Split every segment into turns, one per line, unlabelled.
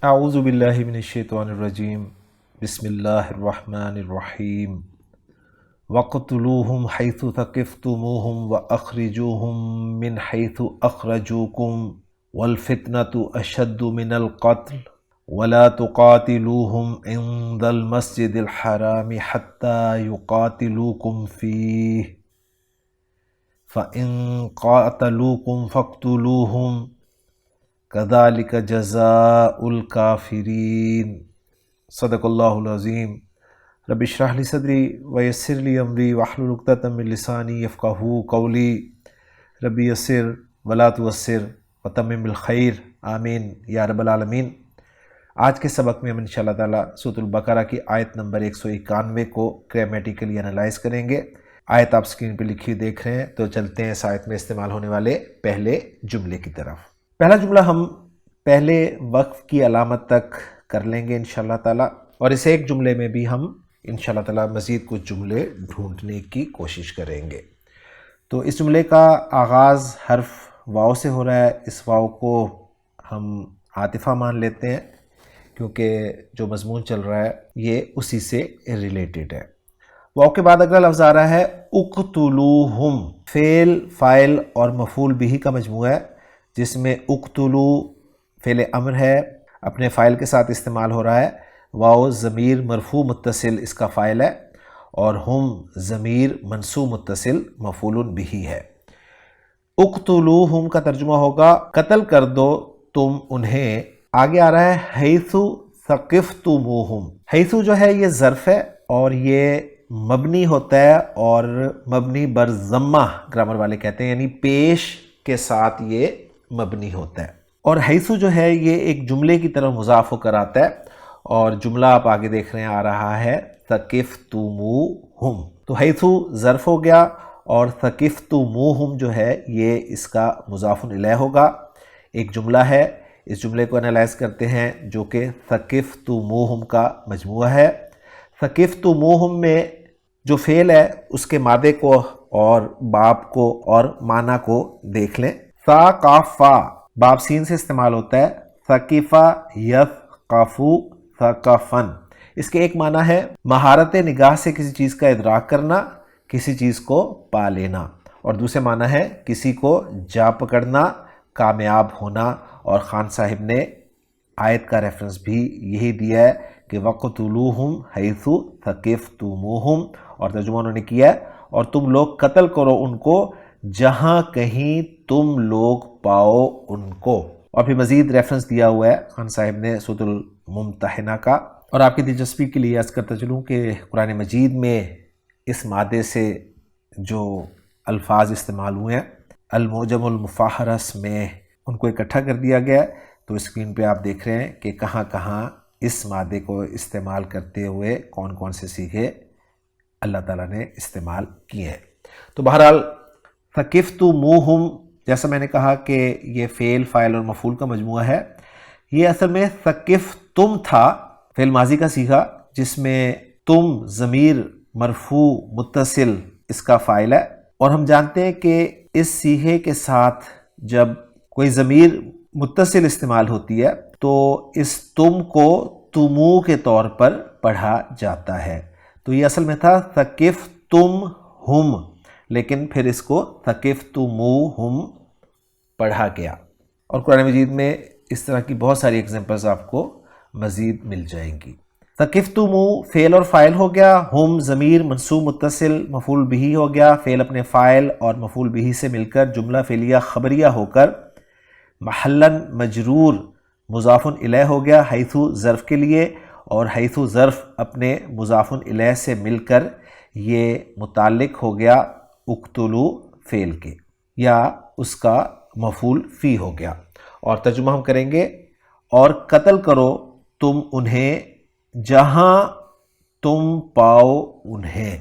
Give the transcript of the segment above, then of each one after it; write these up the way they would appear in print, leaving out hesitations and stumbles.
اعوذ باللہ من الشیطان الرجیم بسم اللہ الرحمن الرحیم وَاقْتُلُوهُمْ حَيْثُ ثَقِفْتُمُوهُمْ وَأَخْرِجُوهُمْ مِنْ حَيْثُ أَخْرَجُوكُمْ وَالْفِتْنَةُ أَشَدُّ مِنَ الْقَتْلِ وَلَا تُقَاتِلُوهُمْ عِنْدَ الْمَسْجِدِ الْحَرَامِ حَتَّى يُقَاتِلُوكُمْ فِيهِ فَإِنْ قَاتَلُوكُمْ فَاقْتُلُوهُمْ كَذَلِكَ جَزَاءُ الْكَافِرِينَ صدق اللہ العظیم۔ رب اشرح لی صدری ویسر لی امری واحلل عقدۃ من لسانی یفقہوا قولی رب یسر ولا تعسر وتمم بالخیر آمین یا رب العالمین۔ آج کے سبق میں ہم انشاءاللہ تعالیٰ سورۃ البقرہ کی آیت نمبر 191 کو گرامیٹیکلی انالائز کریں گے۔ آیت آپ سکرین پہ لکھی دیکھ رہے ہیں، تو چلتے ہیں اس آیت میں استعمال ہونے والے پہلے جملے کی طرف۔ پہلا جملہ ہم پہلے وقف کی علامت تک کر لیں گے انشاءاللہ تعالیٰ، اور اس ایک جملے میں بھی ہم انشاءاللہ تعالیٰ مزید کچھ جملے ڈھونڈنے کی کوشش کریں گے۔ تو اس جملے کا آغاز حرف واو سے ہو رہا ہے۔ اس واو کو ہم عاطفہ مان لیتے ہیں کیونکہ جو مضمون چل رہا ہے یہ اسی سے ریلیٹڈ ہے۔ واو کے بعد اگلا لفظ آ رہا ہے اقتلوہم، فعل، فاعل اور مفعول بہ کا مجموعہ ہے، جس میں اقتلو فعل امر ہے، اپنے فاعل کے ساتھ استعمال ہو رہا ہے۔ واو ضمیر مرفوع متصل اس کا فاعل ہے، اور ہم ضمیر منصوب متصل مفعول بہ ہے۔ اقتلوہم کا ترجمہ ہوگا قتل کر دو تم انہیں۔ آگے آ رہا ہے حیث ثقفتموہم۔ حیث جو ہے یہ ظرف ہے اور یہ مبنی ہوتا ہے، اور مبنی بر ضمہ گرامر والے کہتے ہیں، یعنی پیش کے ساتھ یہ مبنی ہوتا ہے۔ اور حیث جو ہے یہ ایک جملے کی طرف مضاف ہو کر آتا ہے، اور جملہ آپ آگے دیکھ رہے ہیں آ رہا ہے ثقفتموہم۔ تو حیث ظرف ہو گیا، اور ثقفتموہم جو ہے یہ اس کا مضاف الیہ ہوگا۔ ایک جملہ ہے، اس جملے کو انالائز کرتے ہیں جو کہ ثقفتموہم کا مجموعہ ہے۔ ثقفتموہم میں جو فعل ہے اس کے مادے کو اور باب کو اور معنی کو دیکھ لیں۔ ثقافہ باب سین سے استعمال ہوتا ہے، ثقیفہ یثقفو ثقفن۔ اس کے ایک معنی ہے مہارت نگاہ سے کسی چیز کا ادراک کرنا، کسی چیز کو پا لینا، اور دوسرے معنی ہے کسی کو جا پکڑنا، کامیاب ہونا۔ اور خان صاحب نے آیت کا ریفرنس بھی یہی دیا ہے کہ وَقْتُلُوهُمْ حَيْثُ ثَقِفْتُمُوهُمْ، اور ترجمہ انہوں نے کیا ہے اور تم لوگ قتل کرو ان کو جہاں کہیں تم لوگ پاؤ ان کو۔ اور پھر مزید ریفرنس دیا ہوا ہے خان صاحب نے سورۃ الممتحنہ کا۔ اور آپ کی دلچسپی کے لیے عرض کرتا چلوں کہ قرآن مجید میں اس مادے سے جو الفاظ استعمال ہوئے ہیں المعجم المفہرس میں ان کو اکٹھا کر دیا گیا ہے۔ تو اسکرین پہ آپ دیکھ رہے ہیں کہ کہاں کہاں اس مادے کو استعمال کرتے ہوئے کون کون سے صیغے اللہ تعالیٰ نے استعمال کیے ہیں۔ تو بہرحال ثقفتموہم، جیسا میں نے کہا کہ یہ فعل، فاعل اور مفعول کا مجموعہ ہے۔ یہ اصل میں ثقفتم تھا، فعل ماضی کا صیغہ، جس میں تم ضمیر مرفوع متصل اس کا فاعل ہے، اور ہم جانتے ہیں کہ اس صیغے کے ساتھ جب کوئی ضمیر متصل استعمال ہوتی ہے تو اس تم کو تمو کے طور پر پڑھا جاتا ہے۔ تو یہ اصل میں تھا ثقفتمہم، لیکن پھر اس کو ثقفتموہم پڑھا گیا۔ اور قرآن مجید میں اس طرح کی بہت ساری ایگزامپلز آپ کو مزید مل جائیں گی۔ ثقفتمو فعل اور فاعل ہو گیا، ہم ضمیر منصوب متصل مفعول بہ ہو گیا، فعل اپنے فاعل اور مفعول بہ سے مل کر جملہ فعلیہ خبریہ ہو کر محلاً مجرور مضاف الیہ ہو گیا حیث ظرف کے لیے، اور حیث ظرف اپنے مضاف الیہ سے مل کر یہ متعلق ہو گیا اقتلو فعل کے، یا اس کا مفعول فی ہو گیا۔ اور ترجمہ ہم کریں گے اور قتل کرو تم انہیں جہاں تم پاؤ انہیں۔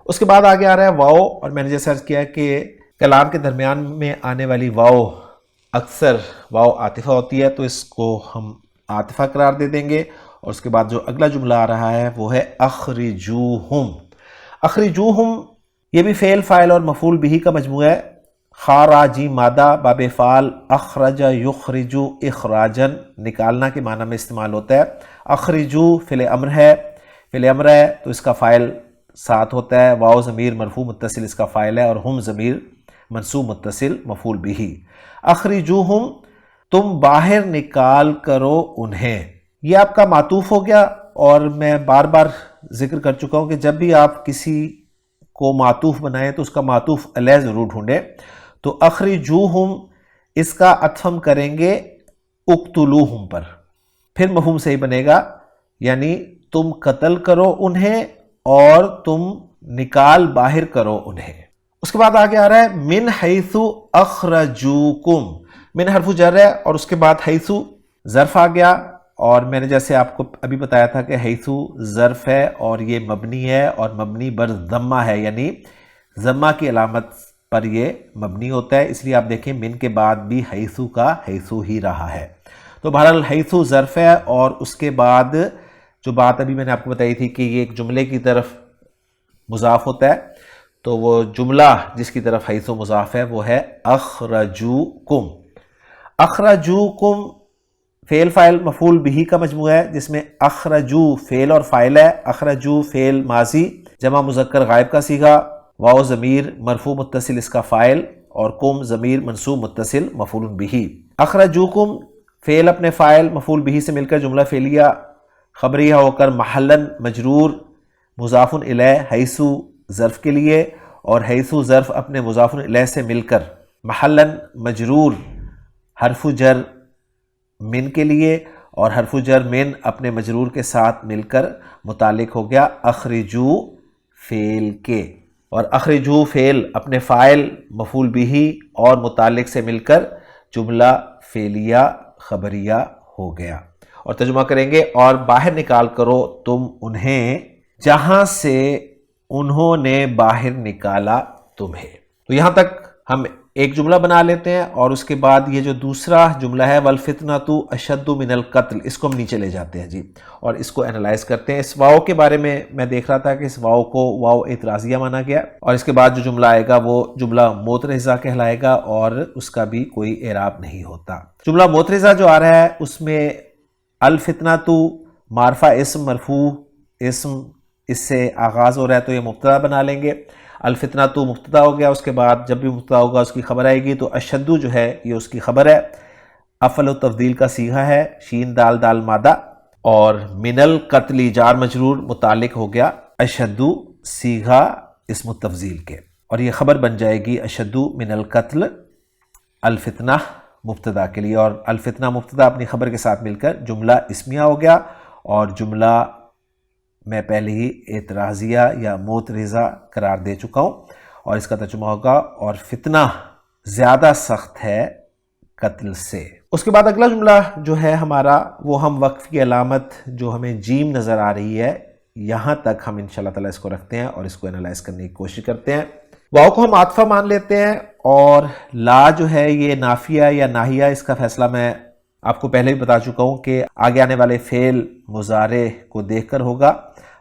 اس کے بعد آگے آ رہا ہے واو، اور میں نے جیسے عرض کیا کہ کلام کے درمیان میں آنے والی واو اکثر واو عاطفہ ہوتی ہے، تو اس کو ہم عاطفہ قرار دے دیں گے۔ اور اس کے بعد جو اگلا جملہ آ رہا ہے وہ ہے اخرجوہم۔ اخرجوہم یہ بھی فعل، فاعل اور مفعول بہ کا مجموعہ ہے۔ خاراجی مادہ باب فعل اخرج یخرجو اخراجن نکالنا کے معنی میں استعمال ہوتا ہے. اخرجو فعل امر ہے، فعل امر ہے تو اس کا فاعل ساتھ ہوتا ہے، واو ضمیر مرفوع متصل اس کا فاعل ہے، اور ہم ضمیر منصوب متصل مفعول بہ. اخرجوہم تم باہر نکال کرو انہیں، یہ آپ کا معطوف ہو گیا. اور میں بار بار ذکر کر چکا ہوں کہ جب بھی آپ کسی کو معطوف بنائیں تو اس کا معطوف علیہ ضرور ڈھونڈیں. تو اخرجوہم اس کا عطف ہم کریں گے اقتلوہم پر، پھر مفہوم صحیح بنے گا، یعنی تم قتل کرو انہیں اور تم نکال باہر کرو انہیں. اس کے بعد آگے آ رہا ہے من حیث اخرجوکم. من حرف جر ہے اور اس کے بعد حیث ظرف آ گیا، اور میں نے جیسے آپ کو ابھی بتایا تھا کہ حیث ظرف ہے اور یہ مبنی ہے، اور مبنی بر ضمہ ہے، یعنی ضمہ کی علامت پر یہ مبنی ہوتا ہے. اس لیے آپ دیکھیں من کے بعد بھی حیث کا حیث ہی رہا ہے. تو بہرحال حیث ظرف ہے، اور اس کے بعد جو بات ابھی میں نے آپ کو بتائی تھی کہ یہ ایک جملے کی طرف مضاف ہوتا ہے، تو وہ جملہ جس کی طرف حیث مضاف ہے وہ ہے اخرجوکم. اخرجوکم فعل فاعل مفعول بہ کا مجموعہ ہے، جس میں اخرجو فعل اور فاعل ہے. اخرجو فعل ماضی جمع مذکر غائب کا صیغہ، واو ضمیر مرفوع متصل اس کا فاعل، اور کم ضمیر منصوب متصل مفعول بہ. اخرجوکم فعل اپنے فاعل مفعول بہ سے مل کر جملہ فعلیہ خبریہ ہو کر محلاً مجرور مضاف الیہ حیث ظرف کے لیے، اور حیث ظرف اپنے مضاف الیہ سے مل کر محلاً مجرور حرف جر من کے لیے، اور حرف جر من اپنے مجرور کے ساتھ مل کر متعلق ہو گیا اخرجو فعل کے، اور اخرجو فعل اپنے فاعل مفعول بہ اور متعلق سے مل کر جملہ فعلیہ خبریہ ہو گیا. اور ترجمہ کریں گے اور باہر نکال کرو تم انہیں جہاں سے انہوں نے باہر نکالا تمہیں. تو یہاں تک ہم ایک جملہ بنا لیتے ہیں، اور اس کے بعد یہ جو دوسرا جملہ ہے والفتنۃ اشد من القتل، اس کو ہم نیچے لے جاتے ہیں جی، اور اس کو انالائز کرتے ہیں. اس واو کے بارے میں دیکھ رہا تھا کہ اس واو کو واو اعتراضیہ مانا گیا، اور اس کے بعد جو جملہ آئے گا وہ جملہ معترضہ کہلائے گا، اور اس کا بھی کوئی اعراب نہیں ہوتا. جملہ معترضہ جو آ رہا ہے اس میں الفتنۃ معرفہ اسم مرفوع اسم اس سے آغاز ہو رہا ہے تو یہ مبتدا بنا لیں گے. الفتنہ تو مبتدا ہو گیا، اس کے بعد جب بھی مبتدا ہوگا اس کی خبر آئے گی، تو اشدو جو ہے یہ اس کی خبر ہے. افعل و تفضیل کا صیغہ ہے، شین دال دال مادہ، اور من القتل جار مجرور متعلق ہو گیا اشدو صیغہ اسم التفضیل کے، اور یہ خبر بن جائے گی اشدو من القتل الفتنہ مبتدا کے لیے. اور الفتنہ مبتدا اپنی خبر کے ساتھ مل کر جملہ اسمیہ ہو گیا، اور جملہ میں پہلے ہی اعتراضیہ یا معترضہ قرار دے چکا ہوں، اور اس کا ترجمہ ہوگا اور فتنہ زیادہ سخت ہے قتل سے. اس کے بعد اگلا جملہ جو ہے ہمارا وہ ہم وقف کی علامت جو ہمیں جیم نظر آ رہی ہے یہاں تک ہم انشاءاللہ تعالیٰ اس کو رکھتے ہیں اور اس کو انالائز کرنے کی کوشش کرتے ہیں. واو کو ہم عاطفہ مان لیتے ہیں، اور لا جو ہے یہ نافیہ یا ناہیہ، اس کا فیصلہ میں آپ کو پہلے بھی بتا چکا ہوں کہ آگے آنے والے فعل مضارع کو دیکھ کر ہوگا.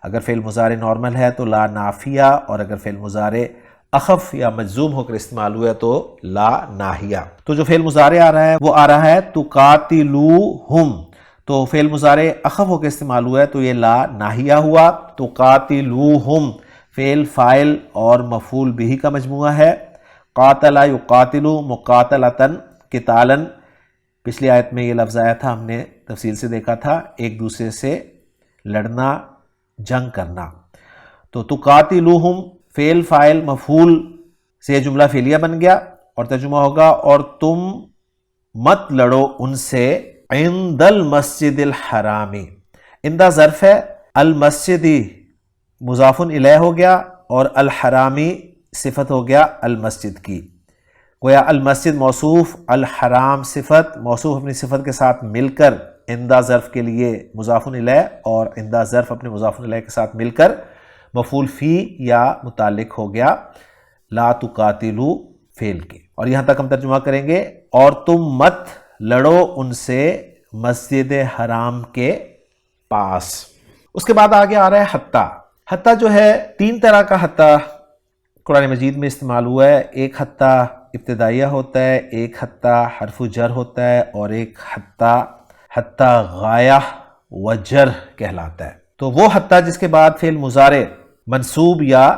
اگر فعل مضارع نارمل ہے تو لا نافیہ، اور اگر فعل مضارع اخف یا مجزوم ہو کر استعمال ہوا ہے تو لا ناہیہ. تو جو فعل مضارع آ رہا ہے وہ آ رہا ہے تقاتلوہم، تو فعل مضارع اخف ہو کے استعمال ہوا ہے تو یہ لا ناہیہ ہوا. تقاتلوہم فعل فاعل اور مفعول بہ کا مجموعہ ہے. قاتل یقاتل مقاتلتن قتالن، پچھلی آیت میں یہ لفظ آیا تھا، ہم نے تفصیل سے دیکھا تھا، ایک دوسرے سے لڑنا جنگ کرنا. تو تقاتلوہم فعل فاعل مفعول سے جملہ فعلیہ بن گیا، اور ترجمہ ہوگا اور تم مت لڑو ان سے عند المسجد الحرام. عند ظرف ہے، المسجدی مضاف الیہ ہو گیا، اور الحرامی صفت ہو گیا المسجد کی. گویا المسجد موصوف، الحرام صفت، موصوف اپنی صفت کے ساتھ مل کر عندہ ظرف کے لیے مضاف الیہ، اور عندہ ظرف اپنے مضاف الیہ کے ساتھ مل کر مفعول فی یا متعلق ہو گیا لا تقاتلو فعل کے. اور یہاں تک ہم ترجمہ کریں گے اور تم مت لڑو ان سے مسجد حرام کے پاس. اس کے بعد آگے آ رہا ہے حتیٰ. حتیٰ جو ہے تین طرح کا حتیٰ قرآن مجید میں استعمال ہوا ہے. ایک حتیٰ ابتدائیہ ہوتا ہے، ایک حتیٰ حرف جر ہوتا ہے، اور ایک حتیٰ غایہ و جر کہلاتا ہے. تو وہ حتیٰ جس کے بعد فعل مضارع منصوب یا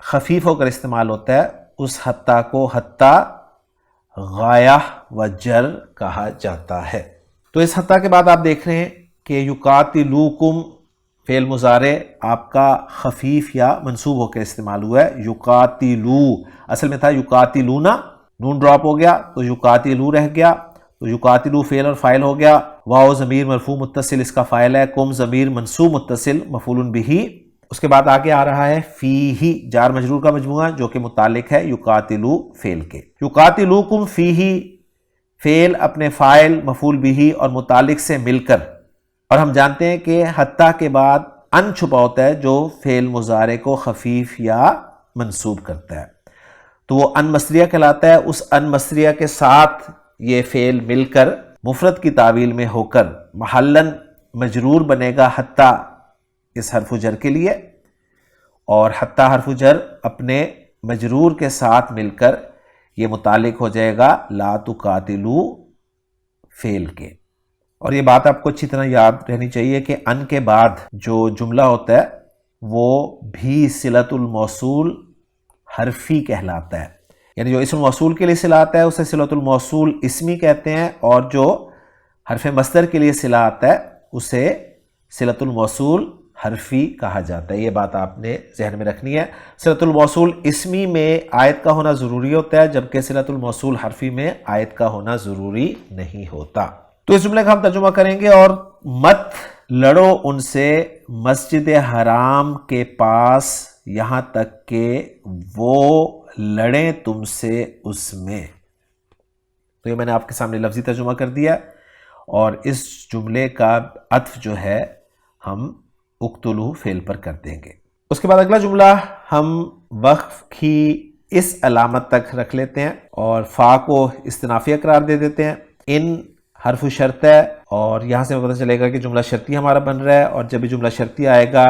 خفیف ہو کر استعمال ہوتا ہے، اس حتیٰ کو حتیٰ غایہ و جر کہا جاتا ہے. تو اس حتیٰ کے بعد آپ دیکھ رہے ہیں کہ یقاتلوکم فعل مضارع آپ کا خفیف یا منصوب ہو کے استعمال ہوا ہے. یقاتلو اصل میں تھا یقاتلونا، نون ڈراپ ہو گیا تو یقاتلو رہ گیا، تو یقاتلو فعل اور فاعل ہو گیا. واو ضمیر مرفوع متصل اس کا فاعل ہے، کم ضمیر منصوب متصل مفعول بہ. اس کے بعد آگے آ رہا ہے فیہ جار مجرور کا مجموعہ جو کہ متعلق ہے یقاتلو فعل کے. یقاتلوکم فیہ فعل اپنے فاعل مفعول بہ اور متعلق سے مل کر، اور ہم جانتے ہیں کہ حتیٰ کے بعد ان چھپا ہوتا ہے جو فعل مضارع کو خفیف یا منصوب کرتا ہے، تو وہ ان مصریہ کہلاتا ہے. اس ان مصریہ کے ساتھ یہ فعل مل کر مفرد کی تعویل میں ہو کر محلاً مجرور بنے گا حتیٰ اس حرف جر کے لیے، اور حتیٰ حرف جر اپنے مجرور کے ساتھ مل کر یہ متعلق ہو جائے گا لا تقاتلو فعل کے. اور یہ بات آپ کو اچھی طرح یاد رہنی چاہیے کہ ان کے بعد جو جملہ ہوتا ہے وہ بھی صلۃ الموصول حرفی کہلاتا ہے، یعنی جو اسم موصول کے لیے صلہ آتا ہے اسے صلۃ الموصول اسمی کہتے ہیں، اور جو حرف مصدر کے لیے صلہ آتا ہے اسے صلۃ الموصول حرفی کہا جاتا ہے. یہ بات آپ نے ذہن میں رکھنی ہے. صلۃ الموصول اسمی میں آیت کا ہونا ضروری ہوتا ہے، جبکہ صلۃ الموصول حرفی میں آیت کا ہونا ضروری نہیں ہوتا. تو اس جملے کا ہم ترجمہ کریں گے. اور مت لڑو ان سے مسجد حرام کے پاس یہاں تک کہ وہ لڑیں تم سے اس میں. تو یہ میں نے آپ کے سامنے لفظی ترجمہ کر دیا، اور اس جملے کا عطف جو ہے ہم اقتلو فعل پر کر دیں گے. اس کے بعد اگلا جملہ ہم وقف کی اس علامت تک رکھ لیتے ہیں اور فا کو استنافیہ قرار دے دیتے ہیں. ان حرف شرط ہے، اور یہاں سے پتہ چلے گا کہ جملہ شرطی ہمارا بن رہا ہے، اور جب بھی جملہ شرطی آئے گا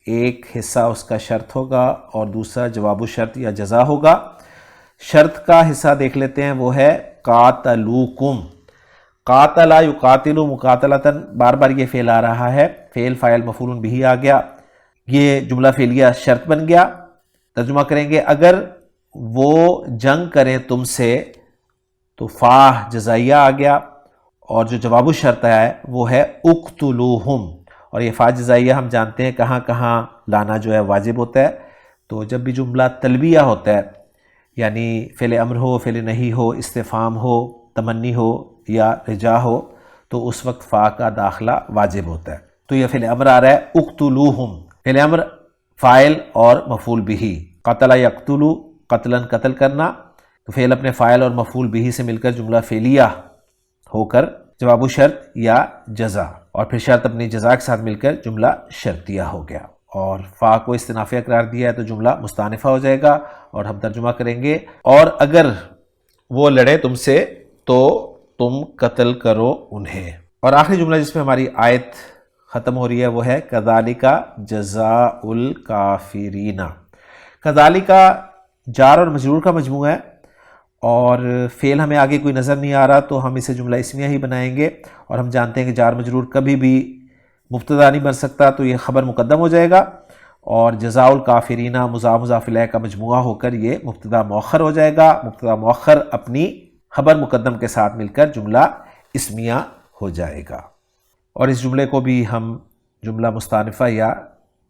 ایک حصہ اس کا شرط ہوگا اور دوسرا جواب الشرط یا جزا ہوگا. شرط کا حصہ دیکھ لیتے ہیں، وہ ہے قاتلوکم. قاتلا یقاتلو مقاتلتن، بار بار یہ فعل آ رہا ہے، فعل فاعل مفعول بہ آ گیا، یہ جملہ فعلیہ شرط بن گیا. ترجمہ کریں گے اگر وہ جنگ کریں تم سے، تو فا جزائیہ آ گیا، اور جو جواب الشرط ہے وہ ہے اقتلوہم. اور یہ فا جزائیہ ہم جانتے ہیں کہاں کہاں لانا جو ہے واجب ہوتا ہے. تو جب بھی جملہ طلبیہ ہوتا ہے، یعنی فعل امر ہو، فعل نہیں ہو، استفہام ہو، تمنی ہو یا رجا ہو، تو اس وقت فا کا داخلہ واجب ہوتا ہے. تو یہ فعل امر آ رہا ہے اقتلوہم، فعل امر فاعل اور مفعول بہ. قتل یقتلو قتلا قتل کرنا، تو فعل اپنے فاعل اور مفعول بہ سے مل کر جملہ فعلیہ ہو کر جواب الشرط یا جزا، اور پھر شرط اپنی جزا کے ساتھ مل کر جملہ شرطیہ ہو گیا. اور فا کو استنافیہ قرار دیا ہے تو جملہ مستانفہ ہو جائے گا. اور ہم ترجمہ کریں گے اور اگر وہ لڑے تم سے تو تم قتل کرو انہیں. اور آخری جملہ جس میں ہماری آیت ختم ہو رہی ہے وہ ہے کذالک جزاء الکافرین. کذالک جار اور مجرور کا مجموعہ ہے، اور فعل ہمیں آگے کوئی نظر نہیں آ رہا تو ہم اسے جملہ اسمیہ ہی بنائیں گے. اور ہم جانتے ہیں کہ جار مجرور کبھی بھی مبتدا نہیں بن سکتا، تو یہ خبر مقدم ہو جائے گا، اور جزاء الکافرین مضاف مضاف الیہ کا مجموعہ ہو کر یہ مبتدا مؤخر ہو جائے گا. مبتدا مؤخر اپنی خبر مقدم کے ساتھ مل کر جملہ اسمیہ ہو جائے گا. اور اس جملے کو بھی ہم جملہ مستانفہ یا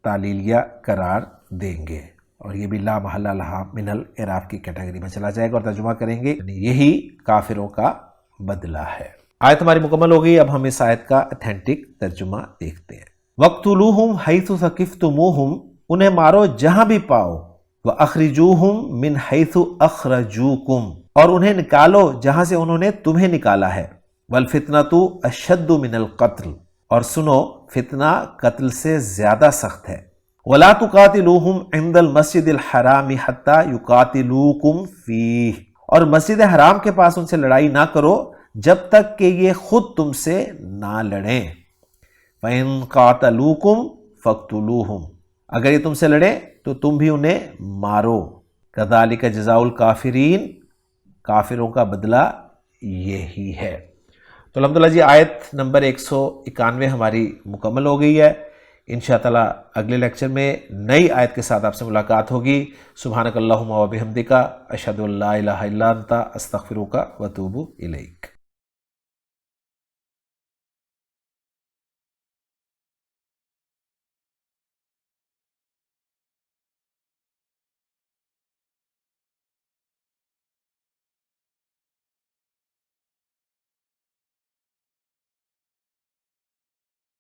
تعلیلیہ قرار دیں گے، اور یہ بھی لا محلہ لہا من الاعراب کی کیٹیگری میں چلا جائے گا. اور ترجمہ کریں گے یہی کافروں کا بدلہ ہے. آیت ہماری مکمل ہو گئی. اب ہم اس آیت کا اتھینٹک ترجمہ دیکھتے ہیں. وَاقْتُلُوهُمْ حَيْثُ ثَقِفْتُمُوهُمْ، انہیں مارو جہاں بھی پاؤ. وَأَخْرِجُوهُمْ مِنْ حَيْثُ أَخْرَجُوكُمْ، اور انہیں نکالو جہاں سے انہوں نے تمہیں نکالا ہے. وَالْفِتْنَةُ أَشَدُّ مِنَ الْقَتْلِ، اور سنو فتنہ قتل سے زیادہ سخت ہے. وَلَا تُقَاتِلُوهُمْ عِنْدَ الْمَسْجِدِ الْحَرَامِ حَتَّى يُقَاتِلُوكُمْ فِيهِ، اور مسجد حرام کے پاس ان سے لڑائی نہ کرو جب تک کہ یہ خود تم سے نہ لڑیں. فَإِن قَاتَلُوكُمْ فَاقْتُلُوهُمْ، اگر یہ تم سے لڑیں تو تم بھی انہیں مارو. کذالک جزاء الکافرین، کافروں کا بدلہ یہی ہے۔ تو الحمدللہ جی آیت نمبر 191 ہماری مکمل ہو گئی ہے۔ انشاءاللہ اگلے لیکچر میں نئی آیت کے ساتھ آپ سے ملاقات ہوگی۔ سبحانک اللہم و بحمدک، اشہد ان لا الہ الا انت، استغفرک و اتوب الیک۔